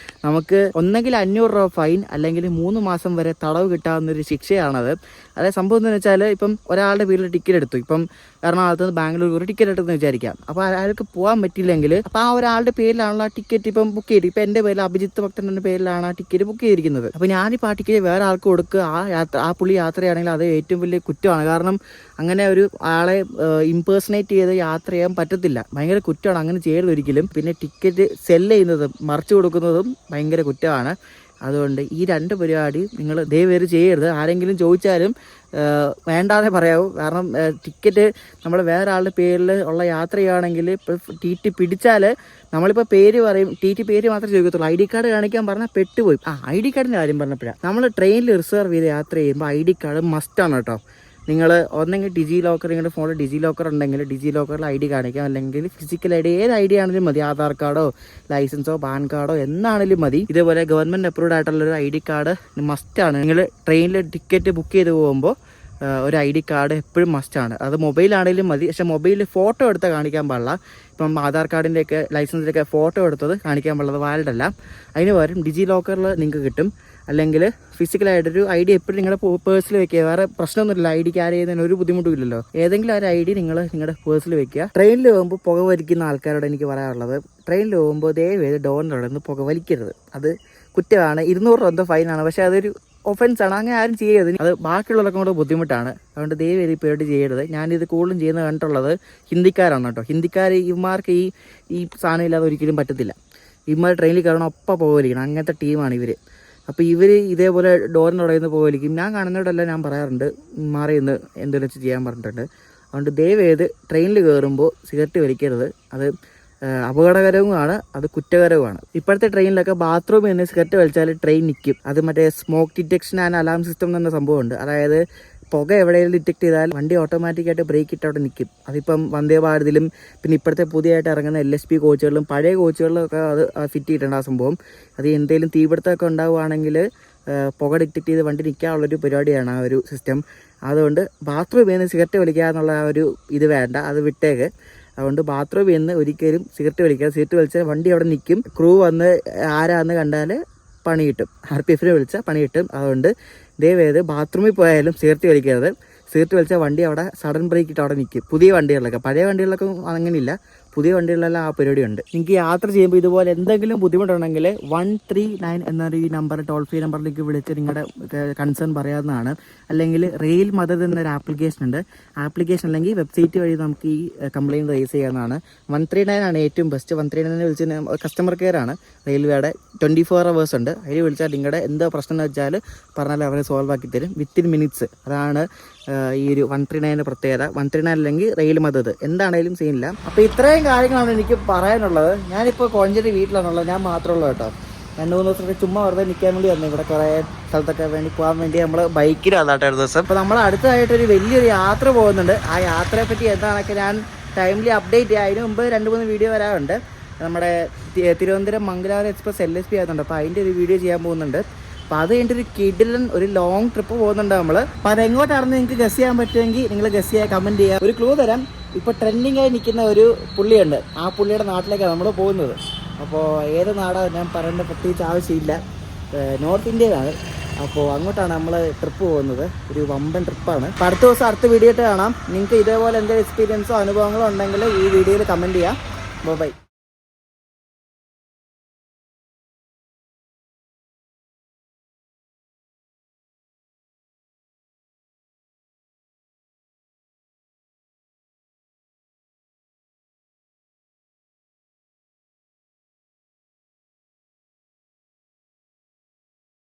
നമുക്ക് ഒന്നെങ്കിൽ 500 രൂപ ഫൈൻ അല്ലെങ്കിൽ 3 മാസം വരെ തടവ് കിട്ടാവുന്നൊരു ശിക്ഷയാണത്. അതായത് സംഭവം എന്ന് വെച്ചാൽ, ഇപ്പം ഒരാളുടെ പേരിൽ ടിക്കറ്റ് എടുത്തു, ഇപ്പം എറണാകുളത്ത് നിന്ന് ബാംഗ്ലൂർ ഒരു ടിക്കറ്റ് എടുത്തെന്ന് വിചാരിക്കാം. അപ്പോൾ അയാൾക്ക് പോകാൻ പറ്റില്ലെങ്കിൽ അപ്പോൾ ആ ഒരാളുടെ പേരിലാണല്ലോ ആ ടിക്കറ്റ് ഇപ്പം ബുക്ക് ചെയ്ത്. ഇപ്പം എൻ്റെ പേരിൽ അഭിജിത്ത് ഭക്തൻ്റെ പേരിലാണ് ആ ടിക്കറ്റ് ബുക്ക് ചെയ്തിരിക്കുന്നത്. അപ്പോൾ ഞാനിപ്പോൾ ആ ടിക്കറ്റ് വേറെ ആൾക്ക് കൊടുക്കുക, ആ പുള്ളി യാത്രയാണെങ്കിൽ അത് ഏറ്റവും വലിയ കുറ്റമാണ്. കാരണം അങ്ങനെ ഒരു ആളെ ഇംപേഴ്സണേറ്റ് ചെയ്ത് യാത്ര ചെയ്യാൻ പറ്റത്തില്ല, ഭയങ്കര കുറ്റമാണ്, അങ്ങനെ ചെയ്യരുത് ഒരിക്കലും. പിന്നെ ടിക്കറ്റ് സെല്ല് ചെയ്യുന്നതും മറിച്ച് കൊടുക്കുന്നതും ഭയങ്കര കുറ്റമാണ്. അതുകൊണ്ട് ഈ 2 പരിപാടി നിങ്ങൾ ദയവേറി ചെയ്യരുത്. ആരെങ്കിലും ചോദിച്ചാലും വേണ്ടാതെ പറയാവൂ. കാരണം ടിക്കറ്റ് നമ്മൾ വേറെ ആളുടെ പേരിൽ ഉള്ള യാത്ര ചെയ്യുകയാണെങ്കിൽ ഇപ്പോൾ TT പിടിച്ചാൽ നമ്മളിപ്പോൾ പേര് പറയും, TT പേര് മാത്രമേ ചോദിക്കത്തുള്ളൂ. ID കാർഡ് കാണിക്കാൻ പറഞ്ഞാൽ പെട്ടുപോയി. ID കാർഡിൻ്റെ കാര്യം പറഞ്ഞപ്പോഴാണ്, നമ്മൾ ട്രെയിനിൽ റിസർവ് ചെയ്ത് യാത്ര ചെയ്യുമ്പോൾ ID കാർഡ് മസ്റ്റാണ് കേട്ടോ. നിങ്ങൾ ഒന്നെങ്കിൽ ഡിജി ലോക്കർ, നിങ്ങളുടെ ഫോണിൽ ഡിജി ലോക്കർ ഉണ്ടെങ്കിൽ ഡിജി ലോക്കറിൽ ID കാണിക്കാം, അല്ലെങ്കിൽ ഫിസിക്കൽ ID, ഏത് ID ആണെങ്കിലും മതി, ആധാർ കാർഡോ ലൈസൻസോ പാൻ കാർഡോ എന്നാണെങ്കിലും മതി. ഇതേപോലെ ഗവൺമെൻറ് അപ്രൂവ്ഡ് ആയിട്ടുള്ളൊരു ID കാർഡ് മസ്റ്റാണ്. നിങ്ങൾ ട്രെയിനിൽ ടിക്കറ്റ് ബുക്ക് ചെയ്ത് പോകുമ്പോൾ ഒരു ID കാർഡ് എപ്പോഴും മസ്റ്റാണ്. അത് മൊബൈലാണെങ്കിലും മതി, പക്ഷേ മൊബൈലിൽ ഫോട്ടോ എടുത്ത് കാണിക്കാൻ പാടില്ല. ഇപ്പം ആധാർ കാർഡിൻ്റെയൊക്കെ ലൈസൻസിൻ്റെയൊക്കെ ഫോട്ടോ എടുത്തത് കാണിക്കാൻ പാടുള്ളത് വാലിഡ് അല്ല. അതിന് പകരം ഡിജി ലോക്കറിൽ നിങ്ങൾക്ക് കിട്ടും, അല്ലെങ്കിൽ ഫിസിക്കലായിട്ടൊരു ID എപ്പോഴും നിങ്ങളുടെ പേഴ്സിൽ വെക്കുക. വേറെ പ്രശ്നമൊന്നുമില്ല, ID ക്യാരി ചെയ്യുന്നതിന് ഒരു ബുദ്ധിമുട്ടും ഇല്ലല്ലോ. ഏതെങ്കിലും ഒരു ID നിങ്ങൾ നിങ്ങളുടെ പേഴ്സിൽ വെക്കുക. ട്രെയിനിൽ പോകുമ്പോൾ പുക വലിക്കുന്ന ആൾക്കാരോട് എനിക്ക് പറയാനുള്ളത്, ട്രെയിനിൽ പോകുമ്പോൾ ദയവേത് ഡോറിൻ്റെ അവിടെ നിന്ന് പുക വലിക്കരുത്. അത് കുറ്റമാണ്, 200 രൂപ എന്തോ ഫൈനാണ്, പക്ഷേ അതൊരു ഒഫൻസാണ്. അങ്ങനെ ആരും ചെയ്യരുത്, അത് ബാക്കിയുള്ളവർക്കും കൂടെ ബുദ്ധിമുട്ടാണ്. അതുകൊണ്ട് ദയവേത് ഈ പേടി ചെയ്യരുത്. ഞാനിത് കൂടുതലും ചെയ്യുന്നത് കണ്ടിട്ടുള്ളത് ഹിന്ദിക്കാരാണ് കേട്ടോ. ഹിന്ദിക്കാർ ഇവന്മാർക്ക് ഈ സാധനം ഇല്ലാതെ ഒരിക്കലും പറ്റത്തില്ല. ഇവന്മാർ ട്രെയിനിൽ കയറണം ഒപ്പം പുക വലിക്കണം, അങ്ങനത്തെ ടീമാണ് ഇവർ. അപ്പോൾ ഇവർ ഇതേപോലെ ഡോറിൻ്റെ അവിടെ നിന്ന് പോകലിക്കും. ഞാൻ കാണുന്നവരോടെല്ലാം ഞാൻ പറയാറുണ്ട്, മാറി നിന്ന് എന്തെങ്കിലും വെച്ച് ചെയ്യാൻ പറഞ്ഞിട്ടുണ്ട്. അതുകൊണ്ട് ദയവേത് ട്രെയിനിൽ കയറുമ്പോൾ സിഗരറ്റ് വലിക്കരുത്. അത് അപകടകരവുമാണ്, അത് കുറ്റകരവുമാണ്. ഇപ്പോഴത്തെ ട്രെയിനിലൊക്കെ ബാത്റൂമിൽ നിന്ന് സിഗരറ്റ് വലിച്ചാൽ ട്രെയിൻ നിൽക്കും. അത് മറ്റേ smoke detection and alarm system എന്ന സംഭവമുണ്ട്. അതായത് പുക എവിടെയെങ്കിലും ഡിറ്റക്ട് ചെയ്താൽ വണ്ടി ഓട്ടോമാറ്റിക്കായിട്ട് ബ്രേക്ക് ഇട്ട് അവിടെ നിൽക്കും. അതിപ്പം വന്ദേ ഭാരതിലും പിന്നെ ഇപ്പോഴത്തെ പുതിയതായിട്ട് ഇറങ്ങുന്ന LSP കോച്ചുകളിലും പഴയ കോച്ചുകളിലൊക്കെ അത് ഫിറ്റ് ചെയ്തിട്ടുണ്ട് ആ സംഭവം. അത് എന്തെങ്കിലും തീപിടുത്തമൊക്കെ ഉണ്ടാവുകയാണെങ്കിൽ പുക ഡിറ്റക്ട് ചെയ്ത് വണ്ടി നിൽക്കാനുള്ളൊരു പരിപാടിയാണ് ആ ഒരു സിസ്റ്റം. അതുകൊണ്ട് ബാത്റൂമിൽ നിന്ന് സിഗരറ്റ് വലിക്കുക എന്നുള്ള ആ ഒരു ഇത് വേണ്ട, അത് വിട്ടേക്ക്. അതുകൊണ്ട് ബാത്റൂമിൽ നിന്ന് ഒരിക്കലും സിഗരറ്റ് വലിക്കുക. സിഗരറ്റ് വലിച്ചാൽ വണ്ടി അവിടെ നിൽക്കും, ക്രൂ വന്ന് ആരാന്ന് കണ്ടാൽ പണി കിട്ടും, RPFനെ വിളിച്ചാൽ പണി കിട്ടും. അതുകൊണ്ട് ദയവേത് ബാത്റൂമിൽ പോയാലും സിഗരറ്റ് വലിക്കരുത്. സിഗരറ്റ് വലിച്ചാൽ വണ്ടി അവിടെ സഡൻ ബ്രേക്ക് ഇട്ട് അവിടെ നിൽക്കും. പുതിയ വണ്ടികളിലൊക്കെ, പഴയ വണ്ടികളിലൊക്കെ അങ്ങനെയില്ല, പുതിയ വണ്ടികളിലെല്ലാം ആ പരിപാടിയുണ്ട്. നിങ്ങൾക്ക് യാത്ര ചെയ്യുമ്പോൾ ഇതുപോലെ എന്തെങ്കിലും ബുദ്ധിമുട്ടുണ്ടെങ്കിൽ 139 എന്നൊരു ഈ നമ്പർ, ടോൾ ഫ്രീ നമ്പറിലേക്ക് വിളിച്ച് നിങ്ങളുടെ കൺസേൺ പറയാവുന്നതാണ്. അല്ലെങ്കിൽ റെയിൽ മദത് എന്നൊരു ആപ്ലിക്കേഷൻ ഉണ്ട്. ആപ്ലിക്കേഷൻ അല്ലെങ്കിൽ വെബ്സൈറ്റ് വഴി നമുക്ക് ഈ കംപ്ലയിൻറ്റ് റേസ് ചെയ്യാവുന്നതാണ്. 139 ആണ് ഏറ്റവും ബെസ്റ്റ്. 139 വിളിച്ച് കസ്റ്റമർ കെയർ ആണ് റെയിൽവേയുടെ, 24 hours ഉണ്ട്. അതിൽ വിളിച്ചാൽ നിങ്ങളുടെ എന്താ പ്രശ്നം എന്ന് വെച്ചാൽ പറഞ്ഞാൽ അവരെ സോൾവ് ആക്കി തരും വിത്തിൻ മിനിറ്റ്സ്. അതാണ് ഈ ഒരു 139 പ്രത്യേകത. 139 അല്ലെങ്കിൽ റെയിൽ മദത് എന്താണേലും സീനില്ല. അപ്പോൾ ഇത്രയും കാര്യങ്ങളാണ് എനിക്ക് പറയാനുള്ളത്. ഞാനിപ്പോൾ കോഴഞ്ചേരി വീട്ടിലാണുള്ളത്, ഞാൻ മാത്രമുള്ളൂ കേട്ടോ. 2-3 ദിവസമൊക്കെ ചുമ്മാ വെറുതെ നിൽക്കാൻ വേണ്ടി വന്നു. ഇവിടെ കുറേ സ്ഥലത്തൊക്കെ വേണ്ടി പോകാൻ വേണ്ടി നമ്മൾ ബൈക്കിലാണ് കേട്ടോ ഒരു ദിവസം. അപ്പോൾ നമ്മൾ അടുത്തതായിട്ടൊരു വലിയൊരു യാത്ര പോകുന്നുണ്ട്. ആ യാത്രയെ പറ്റി എന്താണൊക്കെ ഞാൻ ടൈംലി അപ്ഡേറ്റ് ചെയ്യാം. അതിന് മുമ്പ് 2-3 വീഡിയോ വരാറുണ്ട്. നമ്മുടെ തിരുവനന്തപുരം മംഗലാപുരം എക്സ്പ്രസ് LSP ആകുന്നുണ്ട്. അപ്പോൾ അതിൻ്റെ ഒരു വീഡിയോ ചെയ്യാൻ പോകുന്നുണ്ട്. അപ്പോൾ അത് കഴിഞ്ഞിട്ട് ഒരു കിടിലൻ ഒരു ലോങ് ട്രിപ്പ് പോകുന്നുണ്ട് നമ്മൾ. അപ്പോൾ അതെങ്ങോട്ടാണെന്ന് നിങ്ങൾക്ക് ഗസ് ചെയ്യാൻ പറ്റുമെങ്കിൽ നിങ്ങൾ ഗസ് ചെയ്യാൻ കമൻറ്റ് ചെയ്യുക. ഒരു ക്ലൂ തരാം, ഇപ്പോൾ ട്രെൻഡിങ് ആയി നിൽക്കുന്ന ഒരു പുള്ളിയുണ്ട്, ആ പുള്ളിയുടെ നാട്ടിലേക്കാണ് നമ്മൾ പോകുന്നത്. അപ്പോൾ ഏത് നാടാണ് ഞാൻ പറയേണ്ട പ്രത്യേകിച്ച് ആവശ്യമില്ല, നോർത്ത് ഇന്ത്യയിലാണ്. അപ്പോൾ അങ്ങോട്ടാണ് നമ്മൾ ട്രിപ്പ് പോകുന്നത്, ഒരു വമ്പൻ ട്രിപ്പാണ്. അപ്പോൾ അടുത്ത ദിവസം അടുത്ത വീഡിയോ ആയിട്ട് കാണാം. നിങ്ങൾക്ക് ഇതേപോലെ എന്തെങ്കിലും എക്സ്പീരിയൻസോ അനുഭവങ്ങളോ ഉണ്ടെങ്കിൽ ഈ വീഡിയോയിൽ കമൻറ്റ് ചെയ്യാം. ബൈ.